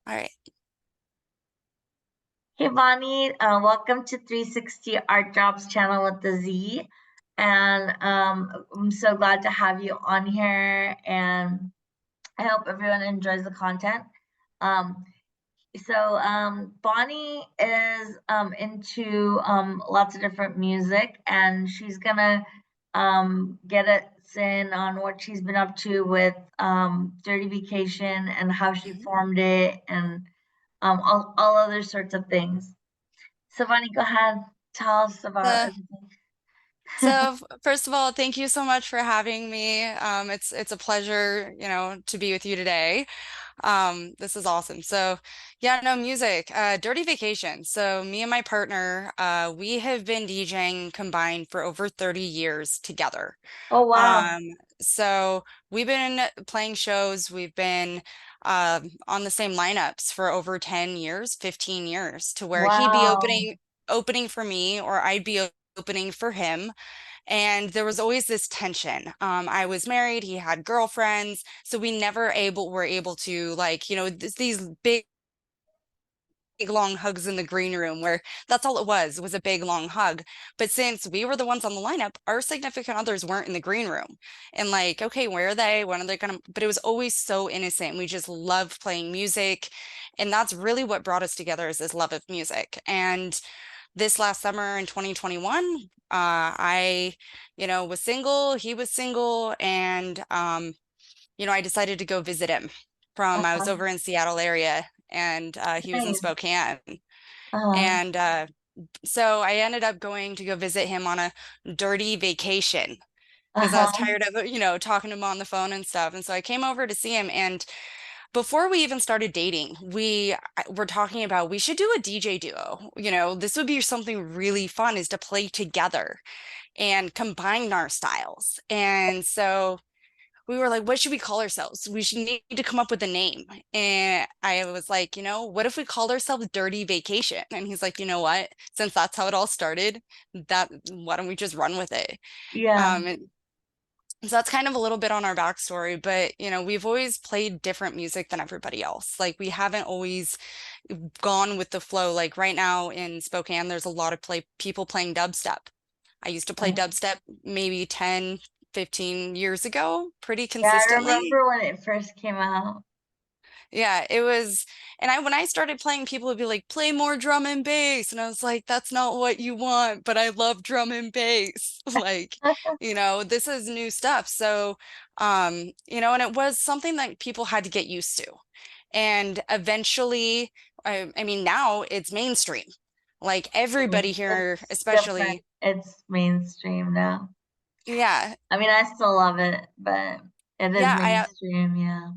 All right. Hey Bonnie, welcome to 360 Art Drops channel with the Z. And I'm so glad to have you on here, and I hope everyone enjoys the content. Um, Bonnie is into lots of different music, and she's gonna get us in on what she's been up to with Dirty Vacation and how she Mhm. formed it, and all other sorts of things. So, Bonnie, go ahead. Tell us about Uh, everything. First of all, thank you so much for having me. It's a pleasure, to be with you today. This is awesome. So, yeah, no music. Dirty Vacation. So, me and my partner, we have been DJing combined for over 30 years together. Oh, wow. Um, so we've been playing shows. We've been on the same lineups for over 10 years, 15 years, to where he'd be Wow. opening for me, or I'd be opening for him. And there was always this tension. I was married, he had girlfriends, so we never were able to, like, these big long hugs in the green room, where that's all it was a big long hug. But since we were the ones on the lineup, our significant others weren't in the green room. And like, okay, where are they? When are they gonna? But it was always so innocent. We just loved playing music. And that's really what brought us together, is this love of music. And this last summer in 2021, I, was single, he was single, and I decided to go visit him. I was Uh-huh. over in Seattle area, and he was in Nice. Spokane. Uh-huh. And so I ended up going to go visit him on a dirty vacation, because I was Uh-huh. tired of, talking to him on the phone and stuff. And so I came over to see him. And before we even started dating, we were talking about we should do a DJ duo. This would be something really fun, is to play together and combine our styles. And so we were like, what should we call ourselves? We should need to come up with a name. And I was like, what if we called ourselves Dirty Vacation? And he's like, you know what? Since that's how it all started, that why don't we just run with it? Yeah. And so that's kind of a little bit on our backstory, but we've always played different music than everybody else. Like, we haven't always gone with the flow. Like right now in Spokane, there's a lot of people playing dubstep. I used to play Uh, dubstep maybe 10, 15 years ago, pretty yeah, I consistently. remember when it first came out. Yeah, it was, and when I started playing, people would be like, play more drum and bass. And I was like, that's not what you want, but I love drum and bass. Like, this is new stuff. So, and it was something that people had to get used to. And eventually, I mean, now it's mainstream. Like everybody here, It's different. especially, It's mainstream now. yeah, I mean, I still love it, but it is yeah, I mainstream. Yeah.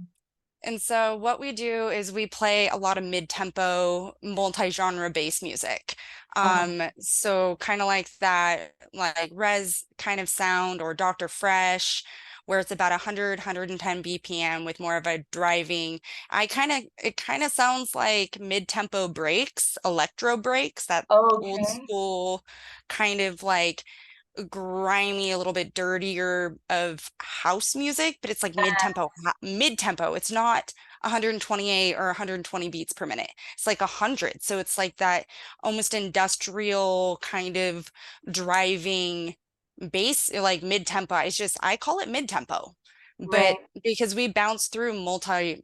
And so what we do is we play a lot of mid-tempo, multi-genre bass music. Uh-huh. So kind of like that, like Res kind of sound, or Dr. Fresh, where it's about 100, 110 BPM with more of a driving. It kind of sounds like mid-tempo breaks, electro breaks, that old Okay. school kind of like grimy, a little bit dirtier of house music, but it's like mid-tempo. It's not 128 or 120 beats per minute. It's like 100. So it's like that almost industrial kind of driving bass, like mid-tempo. I call it mid-tempo. But Right. because we bounce through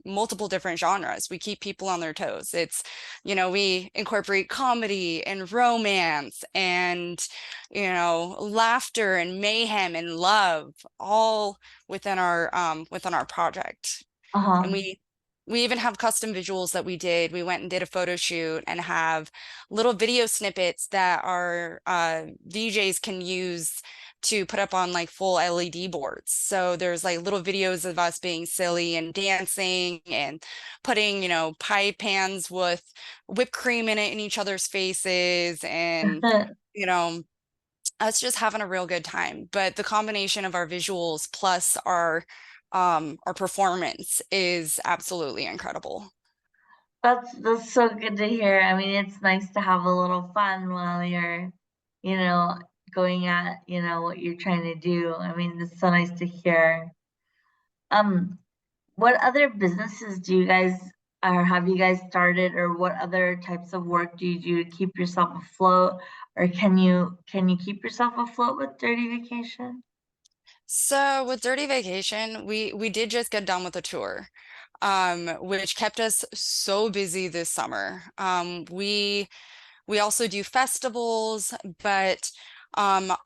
multiple different genres, we keep people on their toes. We incorporate comedy and romance and laughter and mayhem and love, all within our project. And Uh-huh. we even have custom visuals that we did. We went and did a photo shoot and have little video snippets that our VJs can use to put up on like full LED boards. So there's like little videos of us being silly and dancing and putting, pie pans with whipped cream in it in each other's faces, and you know us just having a real good time. But the combination of our visuals plus our performance is absolutely incredible. That's so good to hear. I mean, it's nice to have a little fun while you're, you know, going at, what you're trying to do. I mean, it's so nice to hear. Um, what other businesses do you guys or have you guys started, or what other types of work do you do to keep yourself afloat? Or can you keep yourself afloat with Dirty Vacation? So with Dirty Vacation, we did just get done with a tour, which kept us so busy this summer. We also do festivals, but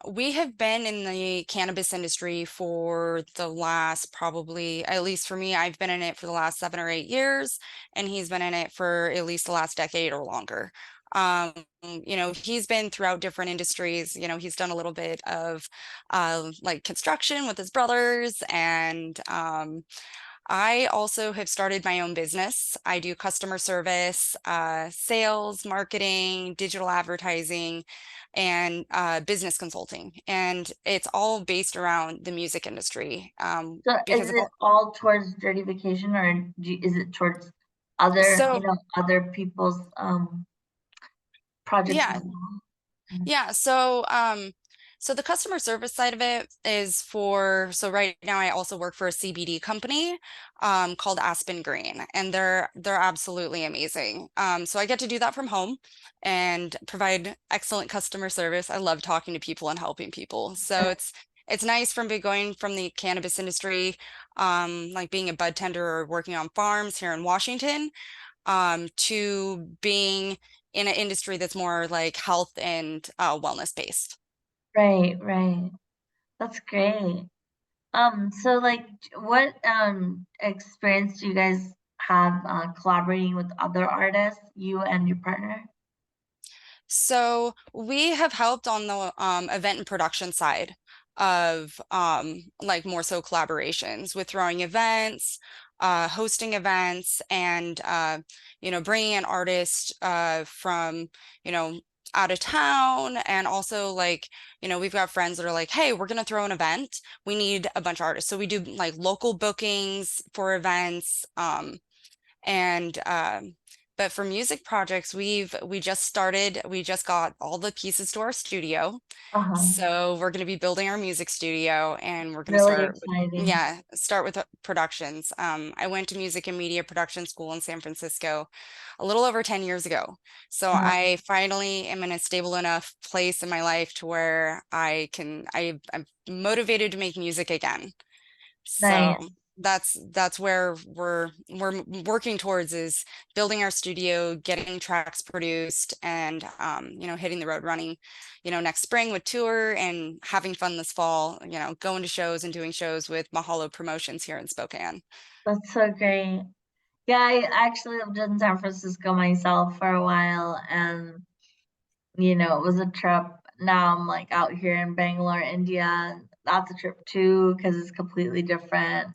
we have been in the cannabis industry for the last probably, at least for me, I've been in it for the last 7 or 8 years, and he's been in it for at least the last decade or longer. Um, he's been throughout different industries. He's done a little bit of like construction with his brothers, and I also have started my own business. I do customer service, sales, marketing, digital advertising, and business consulting. And it's all based around the music industry. So is Because of it all, all towards Dirty Vacation, or is it towards other, so other people's projects as yeah, well? Mhm. Yeah, so the customer service side of it is so right now I also work for a CBD company called Aspen Green, and they're absolutely amazing. So I get to do that from home and provide excellent customer service. I love talking to people and helping people. So it's nice going from the cannabis industry, like being a bud tender or working on farms here in Washington, to being in an industry that's more like health and wellness based. Right, right. That's great. So like, what experience do you guys have collaborating with other artists, you and your partner? So we have helped on the event and production side of like more so collaborations with throwing events, hosting events, and bringing in artists from you know out of town, and also like we've got friends that are like, hey, we're gonna throw an event. We need a bunch of artists, so we do like local bookings for events. And but for music projects, we just got all the pieces to our studio. Uh-huh. So we're going to be building our music studio, and we're going to Really start with, exciting. yeah, start with productions. I went to music and media production school in San Francisco a little over 10 years ago. So Uh, I finally am in a stable enough place in my life to where I'm motivated to make music again. nice. So that's where we're working towards, is building our studio, getting tracks produced, and hitting the road running, next spring with tour, and having fun this fall, going to shows and doing shows with Mahalo Promotions here in Spokane. That's so great. Yeah, I actually lived in San Francisco myself for a while, and it was a trip. Now I'm like out here in Bangalore, India. That's a trip too, because it's completely different,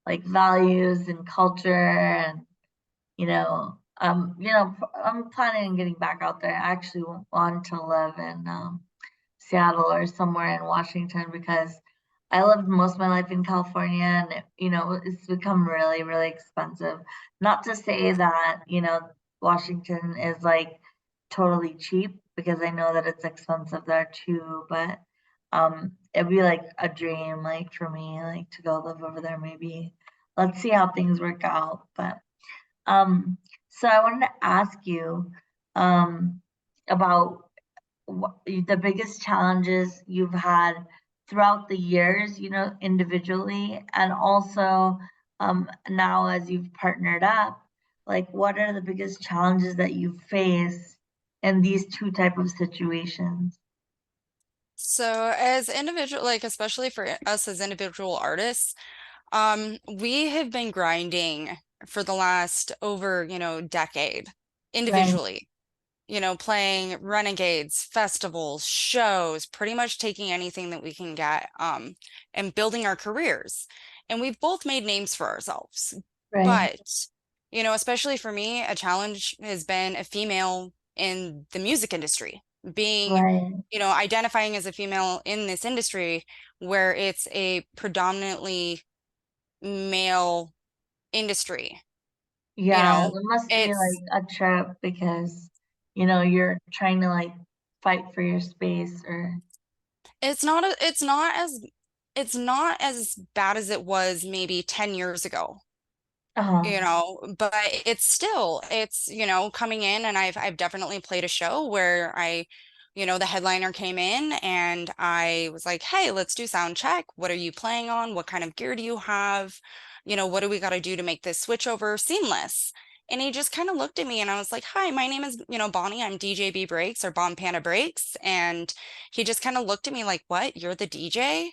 like values and culture, and I'm planning on getting back out there. I actually want to live in Seattle or somewhere in Washington, because I lived most of my life in California, and it's become really, really expensive. Not to say that, Washington is like totally cheap, because I know that it's expensive there too, but it'd be like a dream, like for me, like to go live over there maybe. Let's see how things work out. But um, so I wanted to ask you about the biggest challenges you've had throughout the years, individually, and also now as you've partnered up, like what are the biggest challenges that you face in these two type of situations? So as individual, like especially for us as individual artists, we have been grinding for the last over, decade Right, individually, playing renegades, festivals, shows, pretty much taking anything that we can get, and building our careers. And we've both made names for ourselves. right, But, especially for me, a challenge has been a female in the music industry, being, right. identifying as a female in this industry where it's a predominantly male industry. You Yeah, know, it must be it's like a trip, because you're trying to like fight for your space, or it's not as bad as it was maybe 10 years ago. Uh-huh. you know, but it's coming in, and I've definitely played a show where the headliner came in and I was like, "Hey, let's do sound check. What are you playing on? What kind of gear do you have? What do we got to do to make this switch over seamless?" And he just kind of looked at me and I was like, "Hi, my name is, Bonnie. I'm DJB Breaks or Bon Panda Breaks." And he just kind of looked at me like, "What? You're the DJ?"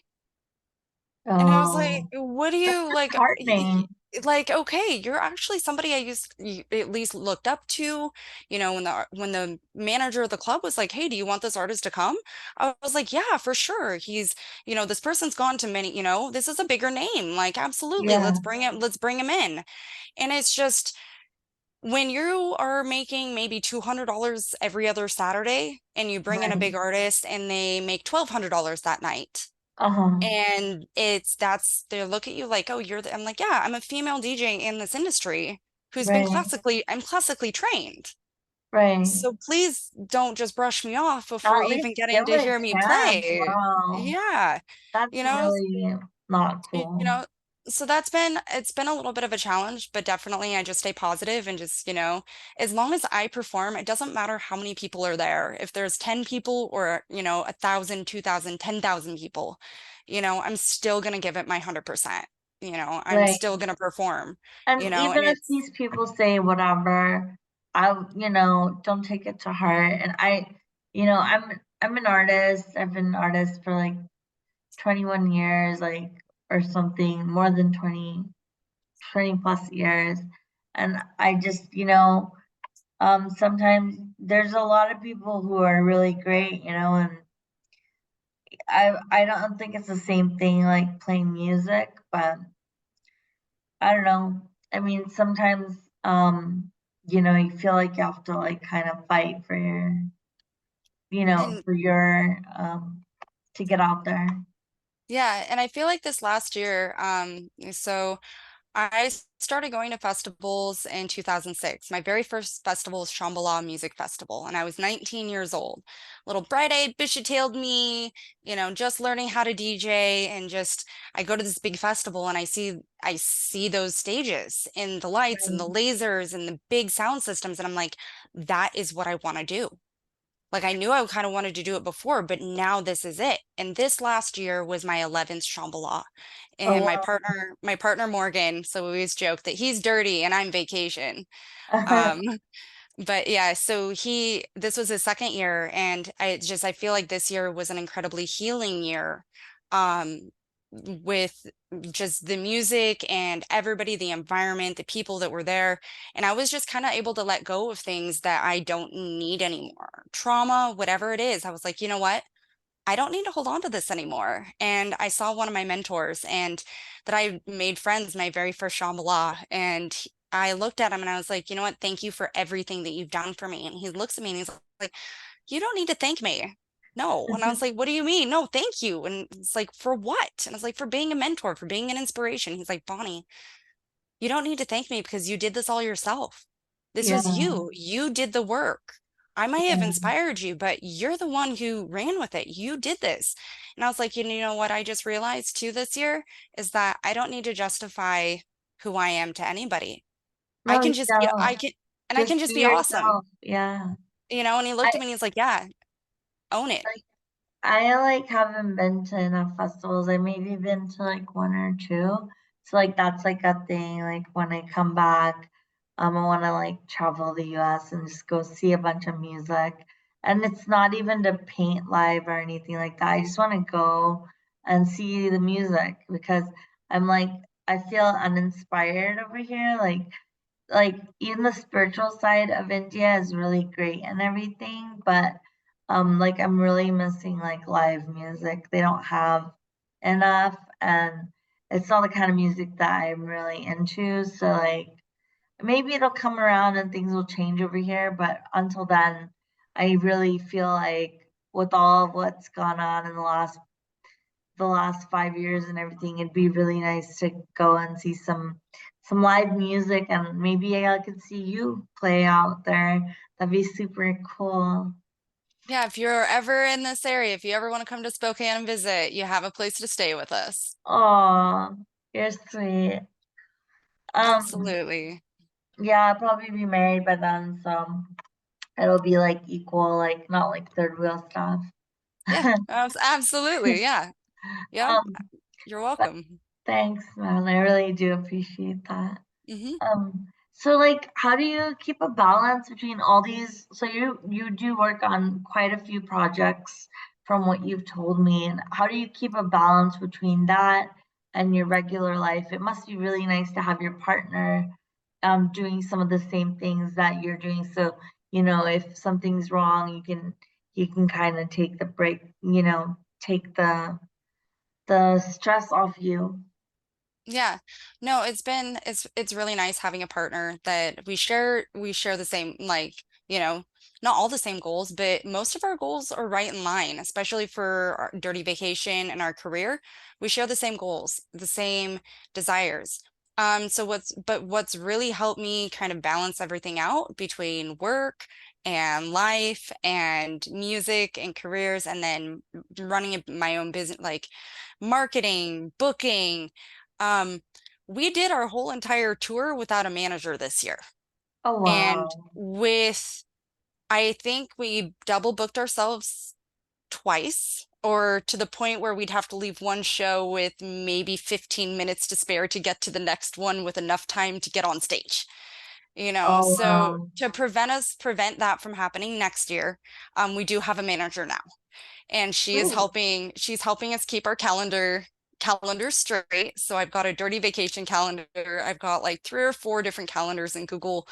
And I was like, Oh, what do that's you like? disheartening. Like, okay, you're actually somebody at least looked up to. When the manager of the club was like, "Hey, do you want this artist to come?" I was like, "Yeah, for sure. This person's gone to many, this is a bigger name. Like, absolutely, Yeah, let's bring him in." And it's just when you are making maybe $200 every other Saturday and you bring in a right. big artist and they make $1,200 that night. Uh-huh. And they look at you like, "Oh, I'm like, "Yeah, I'm a female DJ in this industry Right, I'm classically trained. right. So please don't just brush me off before At even least getting give to it a hear me chance. play." Wow. Yeah. That's You know, really not you you cool. know, so it's been a little bit of a challenge, but definitely I just stay positive and just, as long as I perform, it doesn't matter how many people are there. If there's 10 people or, 1,000, 2,000, 10,000 people, I'm still gonna give it my 100%. I'm Right. still gonna perform, And and even if it's these people say whatever, don't take it to heart. And I'm an artist. I've been an artist for like 21 years, like, or something, more than 20 plus years. And I just, sometimes there's a lot of people who are really great, and I don't think it's the same thing like playing music, but I don't know. I mean, sometimes you feel like you have to like kind of fight for and your to get out there. yeah, and I feel like this last year, so I started going to festivals in 2006. My very first festival was Shambhala Music Festival, and I was 19 years old. Little bright-eyed, bushy-tailed me, just learning how to DJ, and just I go to this big festival and I see those stages and the lights and the Right. lasers and the big sound systems, and I'm like, that is what I want to do. Like I knew I kind of wanted to do it before, but now this is it. And this last year was my 11th Shambhala. Oh And my partner Morgan, so we always joke that he's dirty and I'm vacation. wow. Um, but yeah, so this was his second year, and I feel like this year was an incredibly healing year, with just the music and everybody, the environment, the people that were there. And I was just kind of able to let go of things that I don't need anymore. Trauma, whatever it is. I was like, you know what? I don't need to hold on to this anymore. And I saw one of my mentors and that I made friends my very first Shambhala. And I looked at him and I was like, you know what? Thank you for everything that you've done for me. And he looks at me and he's like, you don't need to thank me. No. And I was like, what do you mean? No, thank you. And it's like, for what? And I was like, for being a mentor, for being an inspiration. He's like, Bonnie, you don't need to thank me because you did this all yourself. This was Yeah, you. You did the work. I might have yeah. inspired you, but you're the one who ran with it. You did this. And I was like, you know what I just realized too this year is that I don't need to justify who I am to anybody. I No, can you just be, I don't. can, and I Just can be just be awesome, yourself. Yeah. and he I looked at me and he's like, yeah, own it. like I like haven't been to enough festivals. I maybe been to like one or two. So like that's like a thing. Like when I come back, I want to like travel the US and just go see a bunch of music. And it's not even to paint live or anything like that. I just want to go and see the music because I'm like I feel uninspired over here. Like even the spiritual side of India is really great and everything, but like I'm really missing like live music. They don't have enough, and it's not the kind of music that I'm really into. So like maybe it'll come around and things will change over here, but until then, I really feel like with all of what's gone on in the last 5 years and everything, it'd be really nice to go and see some live music, and maybe I could see you play out there. That'd be super cool. Yeah, if you're ever in this area, if you ever want to come to Spokane and visit, you have a place to stay with us. Oh, you're sweet. Um, Absolutely. yeah, I'll probably be married by then, so it'll be like equal, like not like third wheel stuff. Yeah, absolutely. Yeah. Yep. Um, You're but welcome. thanks, man. I really do appreciate that. Hmm. So like how do you keep a balance between all these? So you do work on quite a few projects from what you've told me, and how do you keep a balance between that and your regular life? It must be really nice to have your partner doing some of the same things that you're doing. So, if something's wrong, you can kind of take the break, take the stress off you. Yeah. No, it's really nice having a partner that we share the same, like, you know, not all the same goals, but most of our goals are right in line, especially for our Dirty Vacation and our career. We share the same goals, the same desires. So what's really helped me kind of balance everything out between work and life and music and careers and then running my own business, like marketing, booking. Um, we did our whole entire tour without a manager this year. Oh And wow. I think we double booked ourselves twice, or to the point where we'd have to leave one show with maybe 15 minutes to spare to get to the next one with enough time to get on stage. Oh So wow. to prevent that from happening next year, we do have a manager now and Great. she's helping us keep our calendar straight. So I've got a Dirty Vacation calendar. I've got like three or four different calendars in Google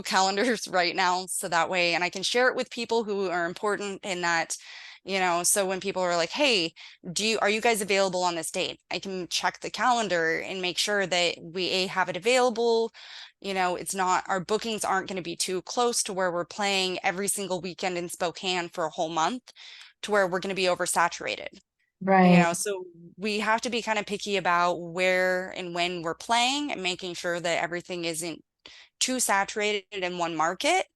calendars right now. So that way, and I can share it with people who are important in that, so when people are like, hey, are you guys available on this date? I can check the calendar and make sure that we have it available. It's not, our bookings aren't going to be too close to where we're playing every single weekend in Spokane for a whole month to where we're going to be oversaturated. Right. So we have to be kind of picky about where and when we're playing and making sure that everything isn't too saturated in one market.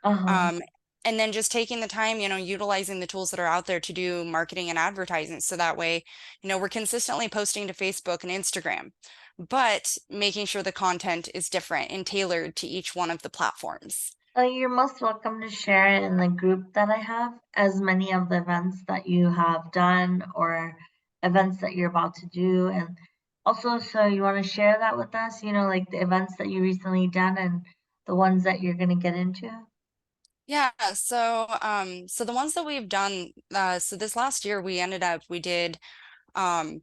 Uh-huh. Um, and then just taking the time, utilizing the tools that are out there to do marketing and advertising. So that way, we're consistently posting to Facebook and Instagram, but making sure the content is different and tailored to each one of the platforms. You're most welcome to share it in the group that I have, as many of the events that you have done or events that you're about to do. And also, so you want to share that with us, like the events that you recently done and the ones that you're going to get into? Yeah, so the ones that we've done, so this last year we did um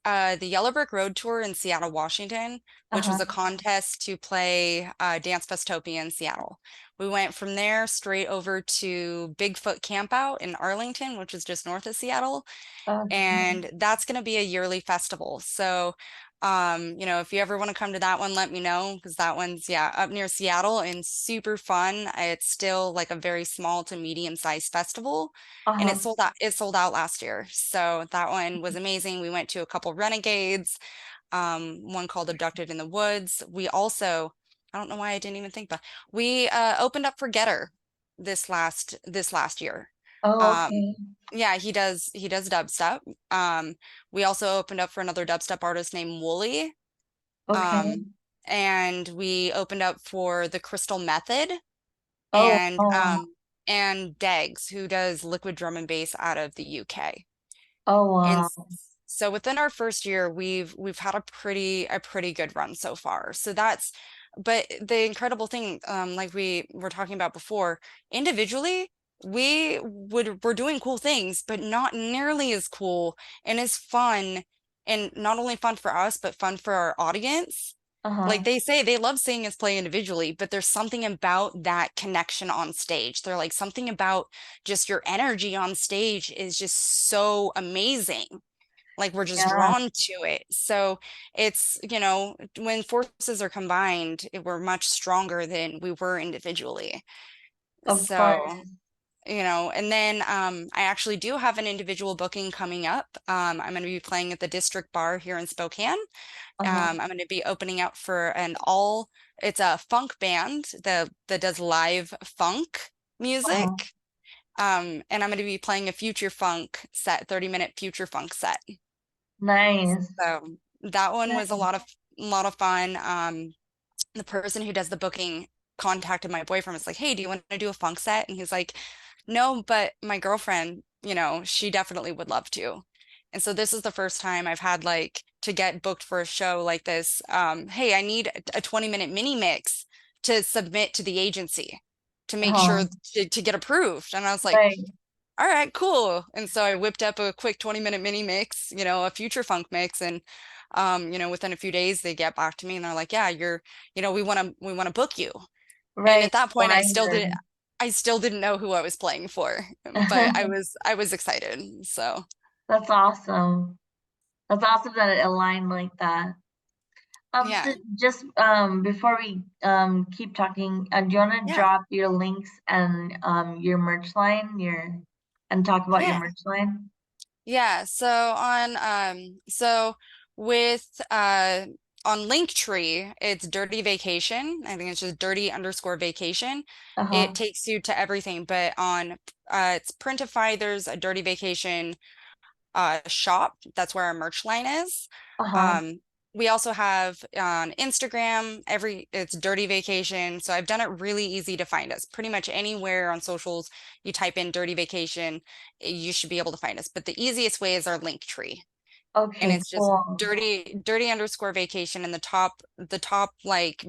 the Yellow Brick Road Tour in Seattle, Washington, which was Uh-huh. a contest to play Dance Festopia in Seattle. We went from there straight over to Bigfoot Campout in Arlington, which is just north of Seattle, Okay. and that's going to be a yearly festival. So, if you ever want to come to that one, let me know because that one's, yeah, up near Seattle and super fun. It's still like a very small to medium sized festival, and Uh-huh. It sold out last year. So that one was amazing. We went to a couple Renegades, one called Abducted in the Woods. I don't know why I didn't even think, but we opened up for Getter this last year. Oh, Um, okay. yeah, he does dubstep. Um, we also opened up for another dubstep artist named Wooly. Okay. Um, and we opened up for the Crystal Method Oh, and oh, um and Degs, who does liquid drum and bass out of the UK. oh, And wow. so within our first year, we've had a pretty good run so far. But the incredible thing, like we were talking about before, individually, we're doing cool things, but not nearly as cool and as fun, and not only fun for us, but fun for our audience. Like Uh-huh. they say, they love seeing us play individually, but there's something about that connection on stage. They're like something about just your energy on stage is just so amazing. Like we're just Yeah, drawn to it. So when forces are combined, we're much stronger than we were individually. of So, course. and then I actually do have an individual booking coming up. I'm going to be playing at the District Bar here in Spokane. Uh-huh. I'm going to be opening up for it's a funk band that does live funk Uh-huh. music. And I'm going to be playing a future funk set, 30-minute future funk set. Nice. So that one was a Nice. lot of a lot of fun. The person who does the booking contacted my boyfriend, was like, hey, do you want to do a funk set? And he's like, no, but my girlfriend, she definitely would love to. And so this is the first time I've had like to get booked for a show like this. Hey, I need a 20-minute mini mix to submit to the agency to make sure Uh-huh. to get approved. And I was like, Right. all right, cool. And so I whipped up a quick 20-minute mini mix, a future funk mix. And within a few days they get back to me and they're like, yeah, we want to book you. And Right. at that point Reminder. I still didn't know who I was playing for, but I was excited. So That's awesome. That's awesome that it aligned like that. So yeah. just before we keep talking, do you want to Yeah. drop your links and your merch line, and talk about your Yeah. merch line? Yeah, so with on Linktree, it's Dirty Vacation. I think it's just dirty underscore vacation. It Uh-huh. takes you to everything, but on it's Printify, there's a Dirty Vacation shop. That's where our merch line is. Uh-huh. Um, we also have on Instagram, it's Dirty Vacation. So I've done it really easy to find us. Pretty much anywhere on socials, you type in Dirty Vacation, you should be able to find us. But the easiest way is our link tree. And Okay, it's just cool. dirty underscore vacation. And the top like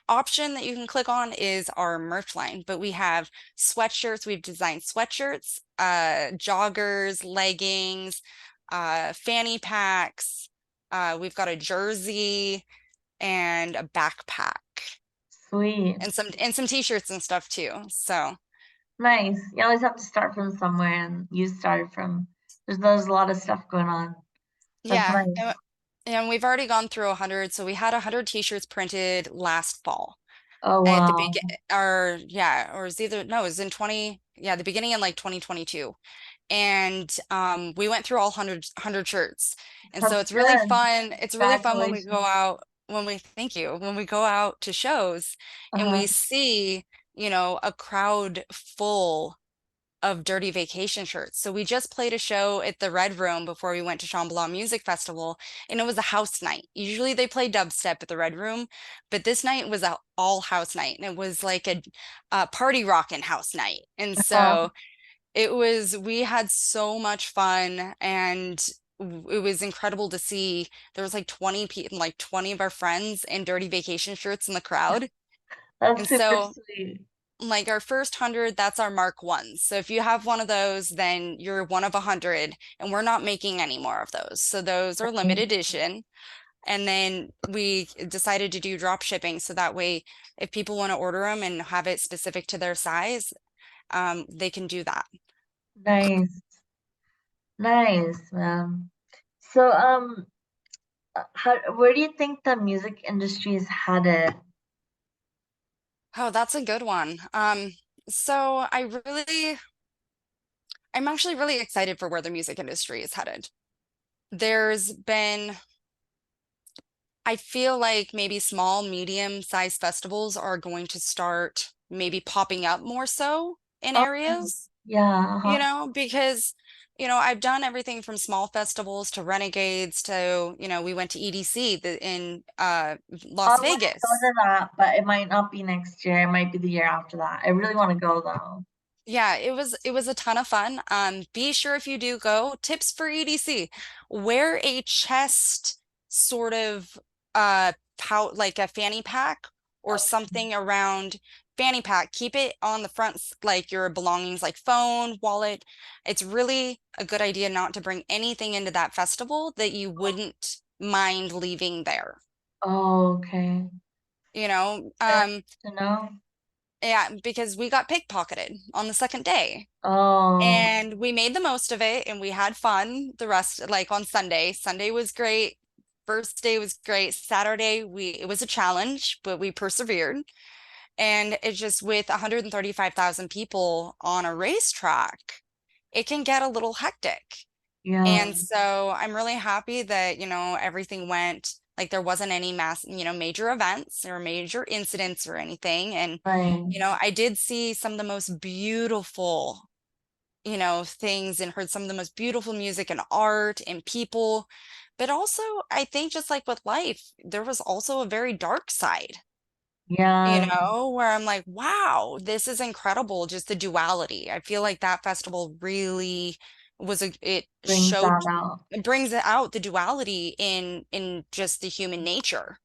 option that you can click on is our merch line, but we have sweatshirts. We've designed sweatshirts, joggers, leggings, fanny packs. We've got a jersey and a backpack Sweet. and some t-shirts and stuff too. So Nice. You always have to start from somewhere, and you started from, there's a lot of stuff going on. That's yeah, nice. and we've already gone through 100. So we had 100 t-shirts printed last fall. Oh, At the wow. begin or yeah, or it's either no, it was in 20, yeah, the beginning in like 2022. And we went through all 100 shirts. And so That's it's really good. fun. It's really fun when we go Congratulations. out, thank you, when we go out to shows and Uh-huh. we see, a crowd full of Dirty Vacation shirts. So we just played a show at the Red Room before we went to Shambhala Music Festival, and it was a house night. Usually they play dubstep at the Red Room, but this night was a all house night, and it was like a party rockin' house night. And Uh, so we had so much fun, and it was incredible to see. There was like 20 people, like 20 of our friends in Dirty Vacation shirts in the crowd. that's And super so sweet. like our first 100, that's our mark ones. So if you have one of those, then you're one of 100, and we're not making any more of those. So those are limited Nice. edition. And then we decided to do drop shipping. So that way, if people want to order them and have it specific to their size, they can do that. Nice. Nice, man. So, where do you think the music industry is headed? Oh, that's a good one. So I'm actually really excited for where the music industry is headed. There's been I feel like maybe small, medium-sized festivals are going to start maybe popping up more so in Oh, areas, yeah, uh-huh. because, I've done everything from small festivals to Renegades to, we went to EDC in I Las want to go Vegas. to that, but it might not be next year. It might be the year after that. I really want to go though. Yeah, it was a ton of fun. Be sure if you do go, tips for EDC, wear a chest sort of pout like a fanny pack or Okay. something around fanny pack. Keep it on the front like your belongings like phone, wallet. It's really a good idea not to bring anything into that festival that you wouldn't mind leaving there. Oh, okay. You know, Good um, to know. yeah, because we got pickpocketed on the second day. Oh, And we made the most of it and we had fun the rest, like on Sunday. Sunday was great. First day was great. Saturday, it was a challenge, but we persevered. And it's just with 135,000 people on a racetrack, it can get a little hectic. yeah, And so I'm really happy that, everything went like there wasn't any major events or major incidents or anything. And, right. I did see some of the most beautiful things and heard some of the most beautiful music and art and people. But also, I think just like with life, there was also a very dark side, Yeah, where I'm like, wow, this is incredible. Just the duality. I feel like that festival really it brings showed, that out. it brings out the duality in just the human nature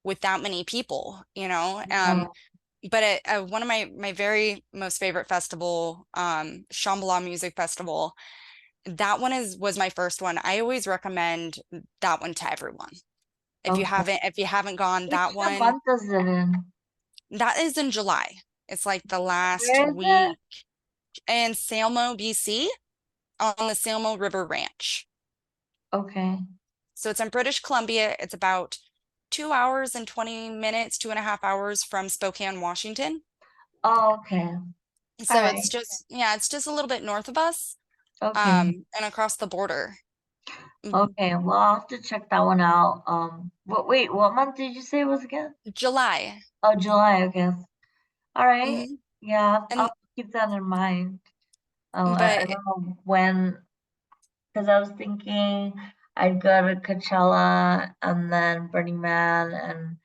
with that many people, Yeah. but one of my very most favorite festival, Shambhala Music Festival, that one was my first one. I always recommend that one to everyone. Okay. If you haven't gone, Which that one, month is it in? that is in July. It's like the last Where is it? week in Salmo, BC, on the Salmo River Ranch. Okay. So it's in British Columbia. It's about 2 hours and 20 minutes, 2.5 hours from Spokane, Washington. Oh, okay. All So right. yeah, it's just a little bit north of us, Okay. and across the border. Okay. Well, I'll have to check that one out. Wait, what month did you say it was again? July. Oh, July, okay. All right. Hmm. Yeah, I'll And keep that in mind. I but don't know when, because I was thinking I'd go to Coachella and then Burning Man and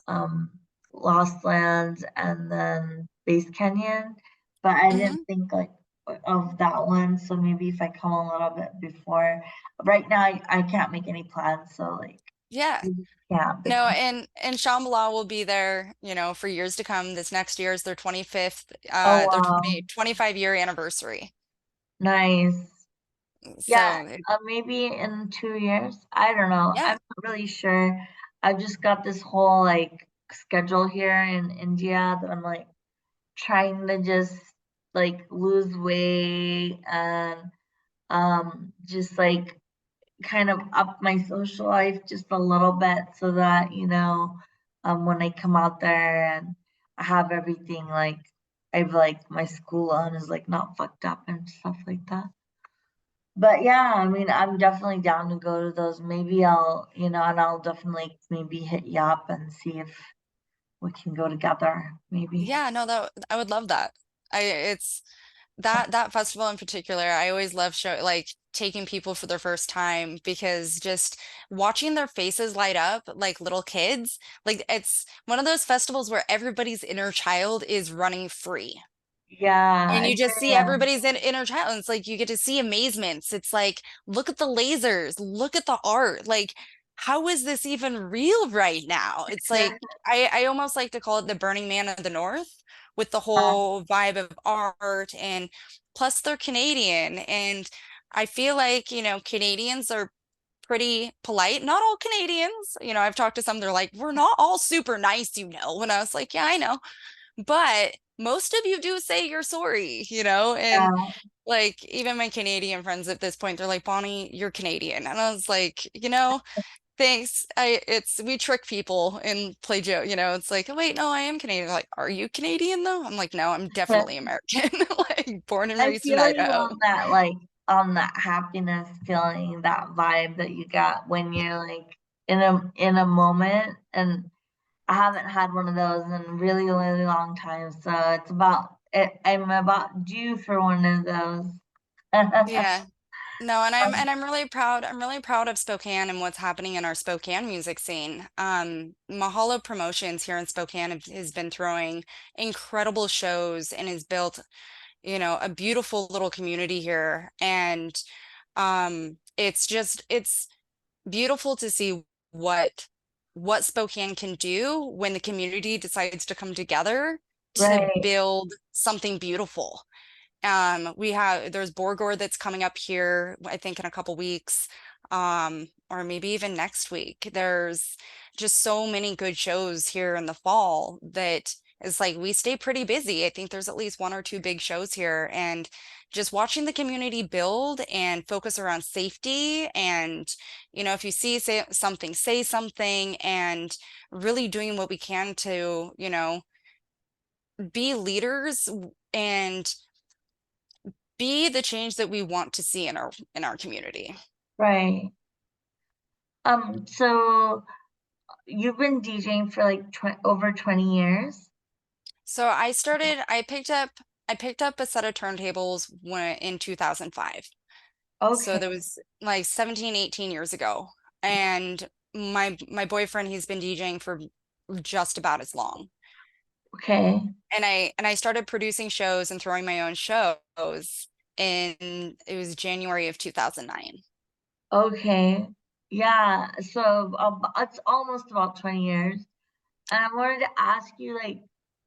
um, Lost Lands and then Base Canyon, but I didn't mhm. think like of that one. So maybe if I come a little bit before. Right now, I can't make any plans, so like Yeah. yeah, No, because and Shambhala will be there, for years to come. This next year is their 25th, oh their wow, 25-year anniversary. nice. Yeah, So maybe in 2 years. I don't know. yeah. I'm not really sure. I've just got this whole like schedule here in India that I'm like trying to just like lose weight and just like kind of up my social life just a little bit so that, when I come out there and I have everything like I've like my school on is like not fucked up and stuff like that. But yeah, I mean, I'm definitely down to go to those. Maybe and I'll definitely maybe hit you up and see if we can go together, maybe. Yeah, no, that I would love that. It's that festival in particular. I always love taking people for their first time, because just watching their faces light up like little kids, like it's one of those festivals where everybody's inner child is running free. Yeah, And I you just hear see ya. everybody's inner child. And it's like you get to see amazements. It's like, look at the lasers, look at the art. Like, how is this even real right now? It's like I almost like to call it the Burning Man of the North, with the whole vibe of art, and plus they're Canadian. And I feel like, Canadians are pretty polite. Not all Canadians. I've talked to some, they're like, we're not all super nice. And I was like, yeah, I know. But most of you do say you're sorry, and Yeah. like even my Canadian friends at this point, they're like, Bonnie, you're Canadian. And I was like, thanks. We trick people and play joke, it's like, oh, wait, no, I am Canadian. They're like, are you Canadian though? I'm like, no, I'm definitely American, like born and I raised in feel you Idaho. on that happiness feeling, that vibe that you got when you're like in a moment. And I haven't had one of those in a really, really long time. So I'm about due for one of those. Yeah. No, and I'm really proud. I'm really proud of Spokane and what's happening in our Spokane music scene. Mahalo Promotions here in Spokane has been throwing incredible shows and has built, a beautiful little community here. And it's beautiful to see what Spokane can do when the community decides to come together to Right, build something beautiful. There's Borgore that's coming up here, I think in a couple weeks, or maybe even next week. There's just so many good shows here in the fall that it's like we stay pretty busy. I think there's at least one or two big shows here, and just watching the community build and focus around safety. And, if you say something, and really doing what we can to, be leaders and be the change that we want to see in our community. right. So you've been DJing for like over 20 years? So I picked up I picked up a set of turntables in 2005. So Okay. that was like 17, 18 years ago. And my boyfriend, he's been DJing for just about as long. Okay. And I started producing shows and throwing my own shows in it was January of 2009. Okay. Yeah. So it's almost about 20 years. And I wanted to ask you, like,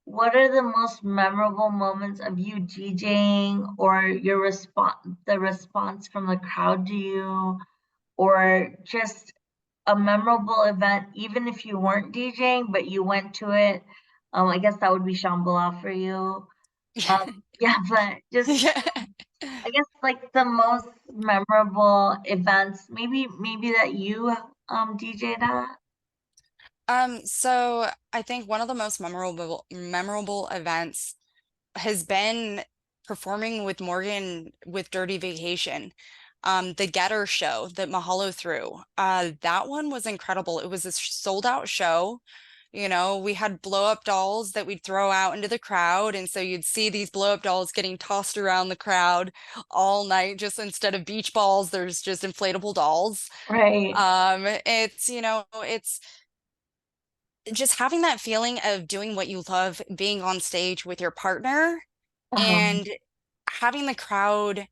what are the most memorable moments of you DJing or your the response from the crowd to you, or just a memorable event, even if you weren't DJing, but you went to it? I guess that would be Shambhala for you. Yeah, but just Yeah. I guess like the most memorable events, maybe that you DJ'd at. So I think one of the most memorable events has been performing with Morgan with Dirty Vacation. The Getter show that Mahalo threw. That one was incredible. It was a sold out show. You know, we had blow up dolls that we'd throw out into the crowd. And so you'd see these blow up dolls getting tossed around the crowd all night. Just instead of beach balls, there's just inflatable dolls. Right. It's just having that feeling of doing what you love, being on stage with your partner Um, and having the crowd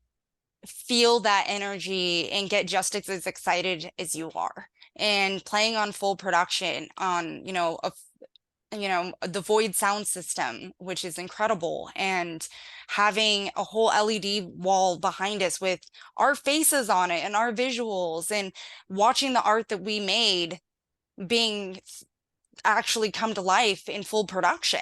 feel that energy and get just as excited as you are. And playing on full production on, the Void sound system, which is incredible, and having a whole LED wall behind us with our faces on it and our visuals and watching the art that we made being actually come to life in full production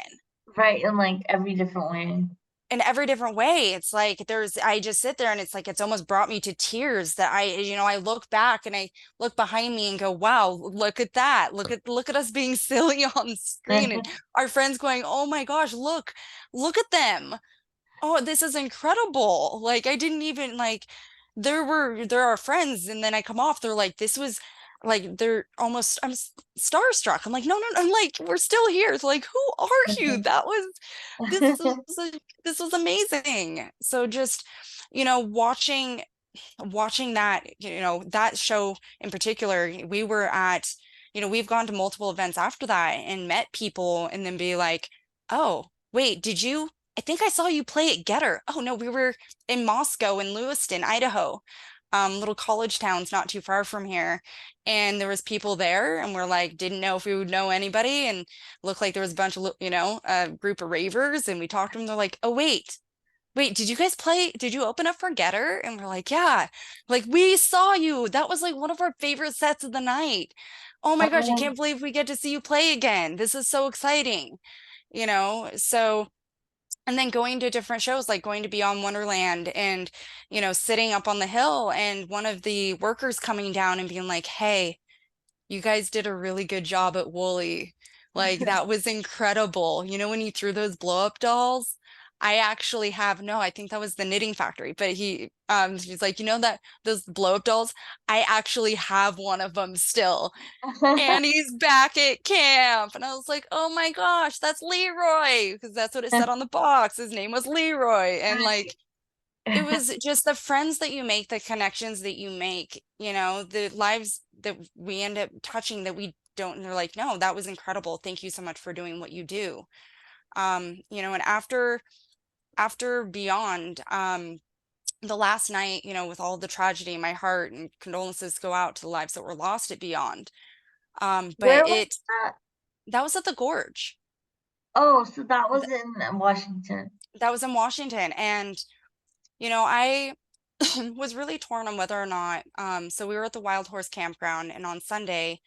right, in like every different way. in every different way. It's like I just sit there and it's like it's almost brought me to tears that I look back and I look behind me and go, wow, look at that. Look at us being silly on screen and our friends going, oh my gosh, look at them. Oh, this is incredible. Like I didn't even like there are friends and then I come off, they're like, this was like they're almost starstruck. I'm like, no, no, no, I'm like, we're still here. It's like, who are you? This was this was amazing. So just, watching that, that show in particular, we were at, we've gone to multiple events after that and met people and then be like, oh, wait, I think I saw you play at Getter. Oh no, we were in Moscow and Lewiston, Idaho, little college towns not too far from here. And there was people there and we're like, didn't know if we would know anybody and looked like there was a bunch of, a group of ravers and we talked to them. They're like, oh, wait, did you guys play? Did you open up for Getter? And we're like, yeah. Like, we saw you. That was like one of our favorite sets of the night. Oh my gosh, I Oh, can't believe we get to see you play again. This is so exciting, So, and then going to different shows, like going to Beyond Wonderland and, sitting up on the hill and one of the workers coming down and being like, hey, you guys did a really good job at Wooly. Like that was incredible. You know, when you threw those blow up dolls, I actually have, no, I think that was the Knitting Factory, but he's like, that those blow up dolls, I actually have one of them still. And he's back at camp. And I was like, oh my gosh, that's Leroy. Because that's what it said on the box. His name was Leroy. And like, it was just the friends that you make, the connections that you make, the lives that we end up touching that we don't, and they're like, no, that was incredible. Thank you so much for doing what you do. And after Beyond, the last night, with all the tragedy in my heart and condolences go out to the lives that were lost at Beyond. But Where was that? that was at the Gorge. Oh, so that was in Washington. That was in Washington. And, I was really torn on whether or not, so we were at the Wild Horse Campground and on Sunday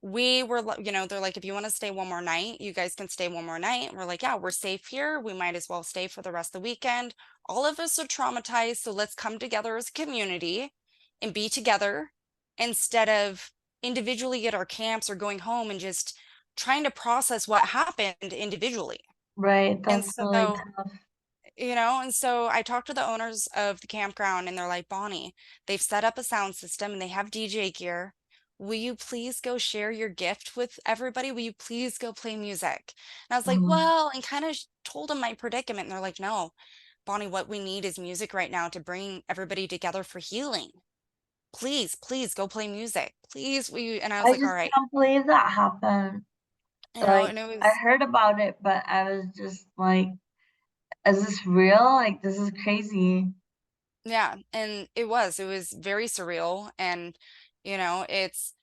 we were, they're like, if you want to stay one more night, you guys can stay one more night. And we're like, yeah, we're safe here. We might as well stay for the rest of the weekend. All of us are traumatized. So let's come together as a community and be together instead of individually at our camps or going home and just trying to process what happened individually. Right, And that's really so tough. I talked to the owners of the campground and they're like, Bonnie, they've set up a sound system and they have DJ gear. will you please go share your gift with everybody? Will you please go play music? And I was like, Mhm. well, and kind of told them my predicament. And they're like, no, Bonnie, what we need is music right now to bring everybody together for healing. Please, please go play music. Please, will you? And I was I like, all just right, can't believe that happened. Like, and it I was, heard about it, but I was just like, is this real? Like, this is crazy. yeah. And it was very surreal. And, it's,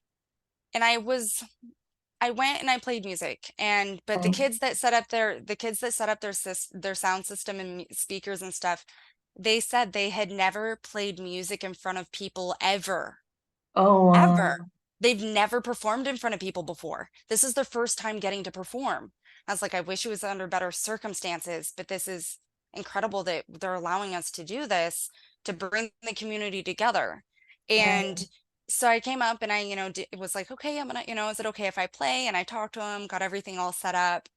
and I went and I played music, and but Like, the kids that set up their sound system and speakers and stuff, they said they had never played music in front of people ever, oh ever. wow. They've never performed in front of people before. This is their first time getting to perform. I was like, I wish it was under better circumstances, but this is incredible that they're allowing us to do this to bring the community together. Right. And so I came up and I, was like, okay, I'm gonna, is it okay if I play? And I talked to him, got everything all set up,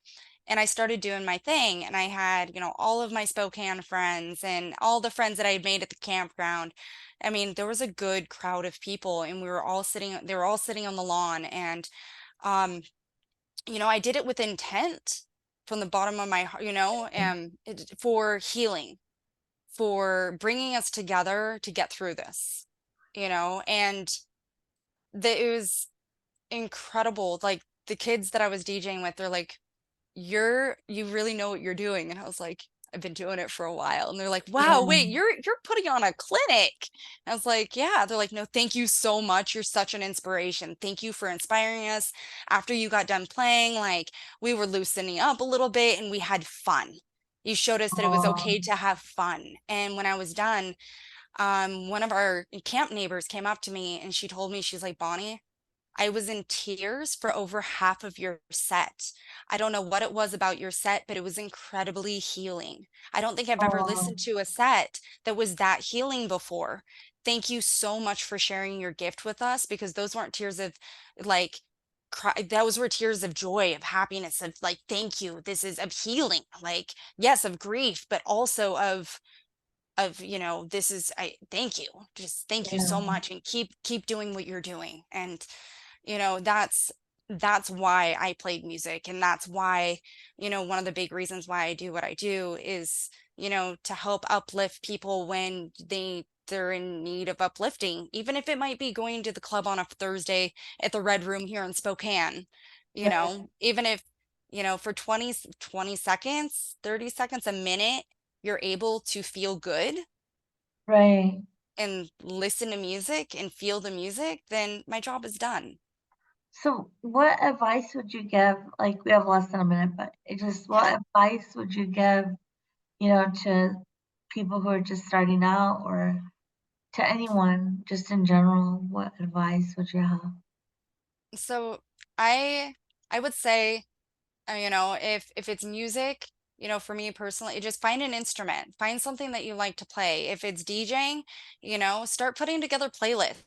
and I started doing my thing. And I had, all of my Spokane friends and all the friends that I had made at the campground. I mean, there was a good crowd of people, and they were all sitting on the lawn. And, um, I did it with intent from the bottom of my heart, for healing, for bringing us together to get through this, and it was incredible. Like the kids that I was DJing with, they're like, you really know what you're doing. And I was like, I've been doing it for a while. And they're like, wow, Yeah. wait, you're putting on a clinic. I was like, yeah. They're like, no, thank you so much. You're such an inspiration. Thank you for inspiring us. After you got done playing, like we were loosening up a little bit and we had fun. You showed us that it was Oh, okay to have fun. And when I was done, one of our camp neighbors came up to me and she told me, she's like, Bonnie, I was in tears for over half of your set. I don't know what it was about your set, but it was incredibly healing. I don't think I've ever oh, listened to a set that was that healing before. Thank you so much for sharing your gift with us, because those weren't tears of like cry. Those were tears of joy, of happiness, of like, thank you. This is of healing. Like, yes, of grief, but also of this is I thank you, just thank you so yeah. much, and keep doing what you're doing. And that's why I played music, and that's why, one of the big reasons why I do what I do is, to help uplift people when they're in need of uplifting, even if it might be going to the club on a Thursday at the Red Room here in Spokane, Right. even if, for 20 seconds, 30 seconds, a minute, you're able to feel good Right. and listen to music and feel the music, then my job is done. So, what advice would you give? Like, we have less than a minute, but it just Yeah. what advice would you give, to people who are just starting out or to anyone just in general? What advice would you have? So I would say, if it's music, for me personally, just find an instrument, find something that you like to play. If it's DJing, start putting together playlists.